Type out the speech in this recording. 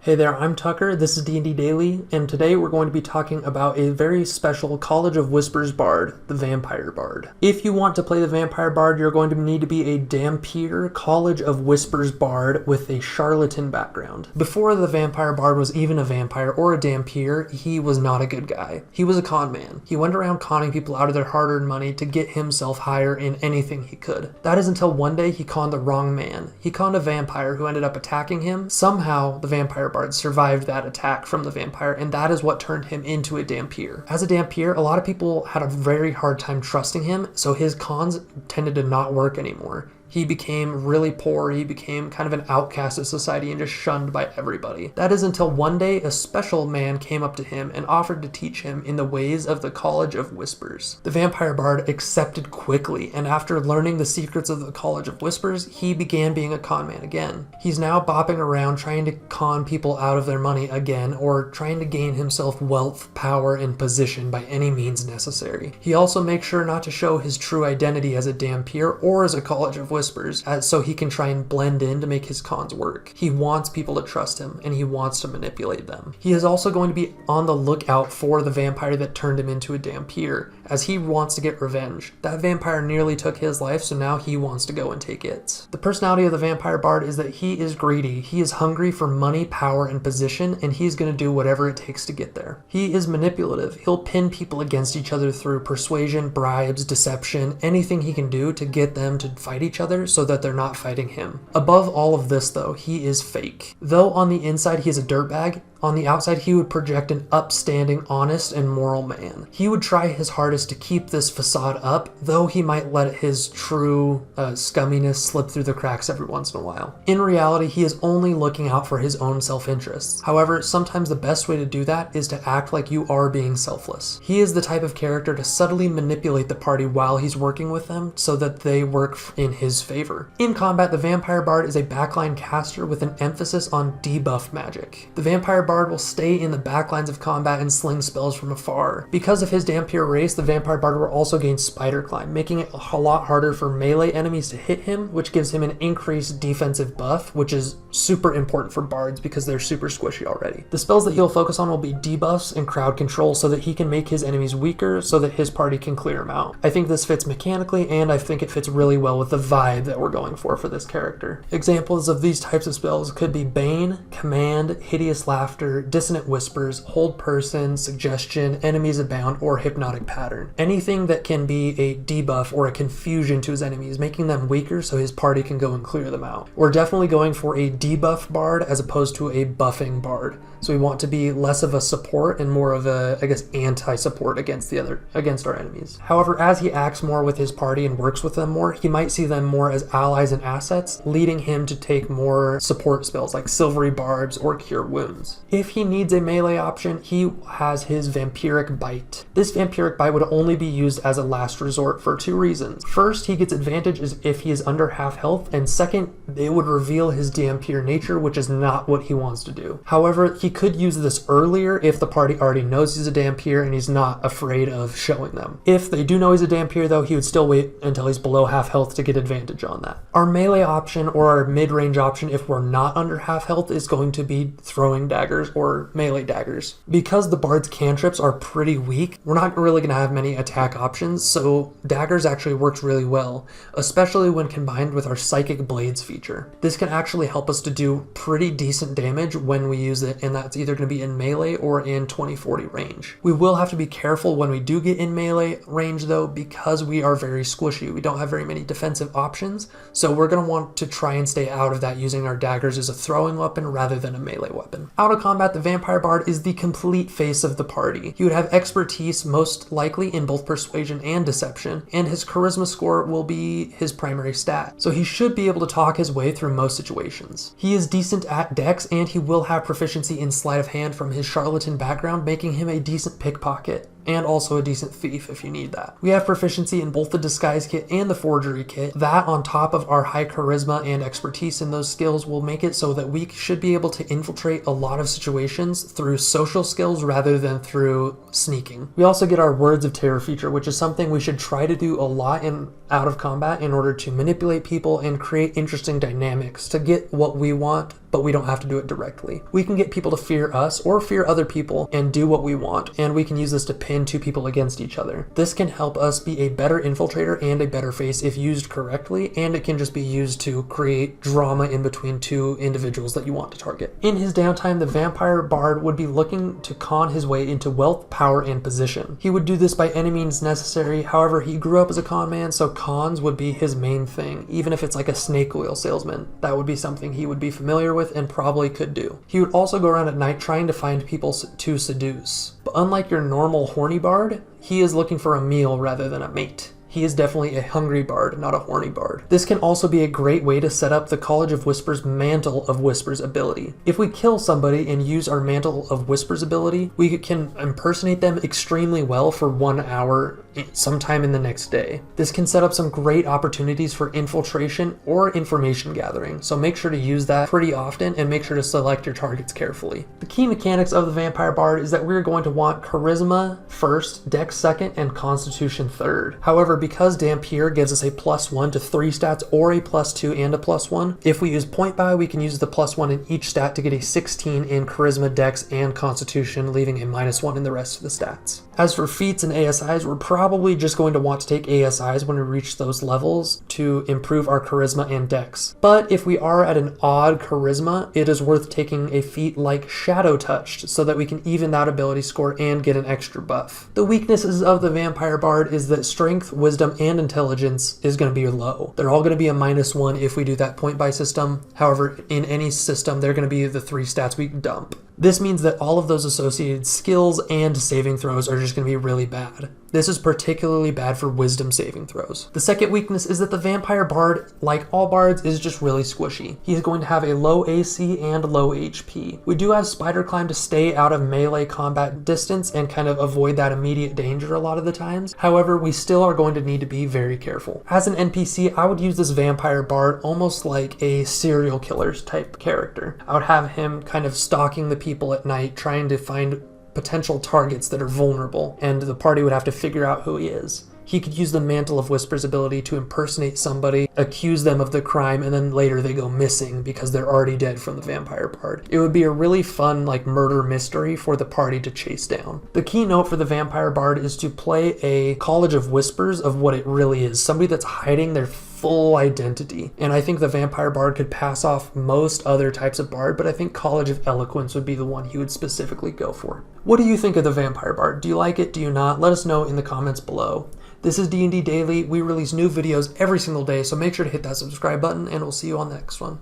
Hey there, I'm Tucker, this is D&D Daily, and today we're going to be talking about a very special College of Whispers bard, the Vampire Bard. If you want to play the Vampire Bard, you're going to need to be a Dhampir College of Whispers bard with a Charlatan background. Before the Vampire Bard was even a vampire or a Dhampir, he was not a good guy. He was a con man. He went around conning people out of their hard-earned money to get himself higher in anything he could. That is until one day he conned the wrong man. He conned a vampire who ended up attacking him. Somehow, the Vampire Bard survived that attack from the vampire, and that is what turned him into a Dhampir. As a Dhampir, a lot of people had a very hard time trusting him, so his cons tended to not work anymore. He became really poor, he became kind of an outcast of society and just shunned by everybody. That is until one day a special man came up to him and offered to teach him in the ways of the College of Whispers. The Vampire Bard accepted quickly, and after learning the secrets of the College of Whispers, he began being a con man again. He's now bopping around trying to con people out of their money again, or trying to gain himself wealth, power, and position by any means necessary. He also makes sure not to show his true identity as a Dhampir or as a College of Whispers, so he can try and blend in to make his cons work. He wants people to trust him, and he wants to manipulate them. He is also going to be on the lookout for the vampire that turned him into a Dhampir, as he wants to get revenge. That vampire nearly took his life, so now he wants to go and take it. The personality of the Vampire Bard is that he is greedy. He is hungry for money, power, and position, and he's going to do whatever it takes to get there. He is manipulative. He'll pin people against each other through persuasion, bribes, deception, anything he can do to get them to fight each other so that they're not fighting him. Above all of this though, he is fake. Though on the inside he is a dirtbag, on the outside, he would project an upstanding, honest, and moral man. He would try his hardest to keep this facade up, though he might let his true scumminess slip through the cracks every once in a while. In reality, he is only looking out for his own self-interests. However, sometimes the best way to do that is to act like you are being selfless. He is the type of character to subtly manipulate the party while he's working with them so that they work in his favor. In combat, the Vampire Bard is a backline caster with an emphasis on debuff magic. The Vampire Bard will stay in the backlines of combat and sling spells from afar. Because of his Dhampir race, the Vampire Bard will also gain Spider Climb, making it a lot harder for melee enemies to hit him, which gives him an increased defensive buff, which is super important for bards because they're super squishy already. The spells that he'll focus on will be debuffs and crowd control so that he can make his enemies weaker so that his party can clear him out. I think this fits mechanically, and I think it fits really well with the vibe that we're going for this character. Examples of these types of spells could be Bane, Command, Hideous Laughter, Dissonant Whispers, Hold Person, Suggestion, Enemies Abound, or Hypnotic Pattern. Anything that can be a debuff or a confusion to his enemies, making them weaker so his party can go and clear them out. We're definitely going for a debuff bard as opposed to a buffing bard. So we want to be less of a support and more of a, anti-support against our enemies. However, as he acts more with his party and works with them more, he might see them more as allies and assets, leading him to take more support spells like Silvery Barbs or Cure Wounds. If he needs a melee option, he has his Vampiric Bite. This Vampiric Bite would only be used as a last resort for two reasons. First, he gets advantage if he is under half health, and second, it would reveal his Dhampir nature, which is not what he wants to do. However, he could use this earlier if the party already knows he's a Dhampir and he's not afraid of showing them. If they do know he's a Dhampir though, he would still wait until he's below half health to get advantage on that. Our melee option or our mid-range option if we're not under half health is going to be throwing daggers or melee daggers. Because the bard's cantrips are pretty weak, we're not really going to have many attack options, so daggers actually works really well, especially when combined with our Psychic Blades feature. This can actually help us to do pretty decent damage when we use it, and that's either going to be in melee or in 20-40 range. We will have to be careful when we do get in melee range though, because we are very squishy. We don't have very many defensive options, so we're going to want to try and stay out of that using our daggers as a throwing weapon rather than a melee weapon. Out of combat, the Vampire Bard is the complete face of the party. He would have expertise most likely in both persuasion and deception, and his charisma score will be his primary stat, so he should be able to talk his way through most situations. He is decent at dex, and he will have proficiency in sleight of hand from his Charlatan background, making him a decent pickpocket. and also a decent thief if you need that. We have proficiency in both the disguise kit and the forgery kit. That on top of our high charisma and expertise in those skills will make it so that we should be able to infiltrate a lot of situations through social skills rather than through sneaking. We also get our Words of Terror feature, which is something we should try to do a lot in out of combat in order to manipulate people and create interesting dynamics to get what we want but we don't have to do it directly. We can get people to fear us or fear other people and do what we want, and we can use this to pin two people against each other. This can help us be a better infiltrator and a better face if used correctly, and it can just be used to create drama in between two individuals that you want to target. In his downtime, the vampire bard would be looking to con his way into wealth, power, and position. He would do this by any means necessary. However, he grew up as a con man, so cons would be his main thing. Even if it's like a snake oil salesman, that would be something he would be familiar with and probably could do. He would also go around at night trying to find people to seduce. But unlike your normal horny bard, he is looking for a meal rather than a mate. He is definitely a hungry bard, not a horny bard. This can also be a great way to set up the College of Whispers Mantle of Whispers ability. If we kill somebody and use our Mantle of Whispers ability, we can impersonate them extremely well for 1 hour sometime in the next day. This can set up some great opportunities for infiltration or information gathering, so make sure to use that pretty often and make sure to select your targets carefully. The key mechanics of the Vampire Bard is that we're going to want Charisma first, Dex second, and Constitution third. However, because Dhampir gives us a +1 to 3 stats or a +2 and a +1, if we use point buy, we can use the +1 in each stat to get a 16 in Charisma, Dex, and Constitution, leaving a -1 in the rest of the stats. As for feats and ASIs, we're probably just going to want to take ASIs when we reach those levels to improve our Charisma and Dex. But if we are at an odd Charisma, it is worth taking a feat like Shadow Touched so that we can even that ability score and get an extra buff. The weaknesses of the Vampire Bard is that Strength, Wisdom, and Intelligence is going to be low. They're all going to be a -1 if we do that point buy system. However, in any system, they're going to be the 3 stats we dump. This means that all of those associated skills and saving throws are just going to be really bad. This is particularly bad for wisdom saving throws. The second weakness is that the Vampire Bard, like all bards, is just really squishy. He's going to have a low AC and low HP. We do have Spider Climb to stay out of melee combat distance and kind of avoid that immediate danger a lot of the times. However, we still are going to need to be very careful. As an NPC, I would use this Vampire Bard almost like a serial killer type character. I would have him kind of stalking the people at night, trying to find potential targets that are vulnerable, and the party would have to figure out who he is. He could use the Mantle of Whispers ability to impersonate somebody, accuse them of the crime, and then later they go missing because they're already dead from the Vampire Bard. It would be a really fun murder mystery for the party to chase down. The key note for the Vampire Bard is to play a College of Whispers of what it really is, somebody that's hiding their full identity. And I think the Vampire Bard could pass off most other types of bard, but I think College of Eloquence would be the one he would specifically go for. What do you think of the Vampire Bard? Do you like it? Do you not? Let us know in the comments below. This is D&D Daily. We release new videos every single day, so make sure to hit that subscribe button, and we'll see you on the next one.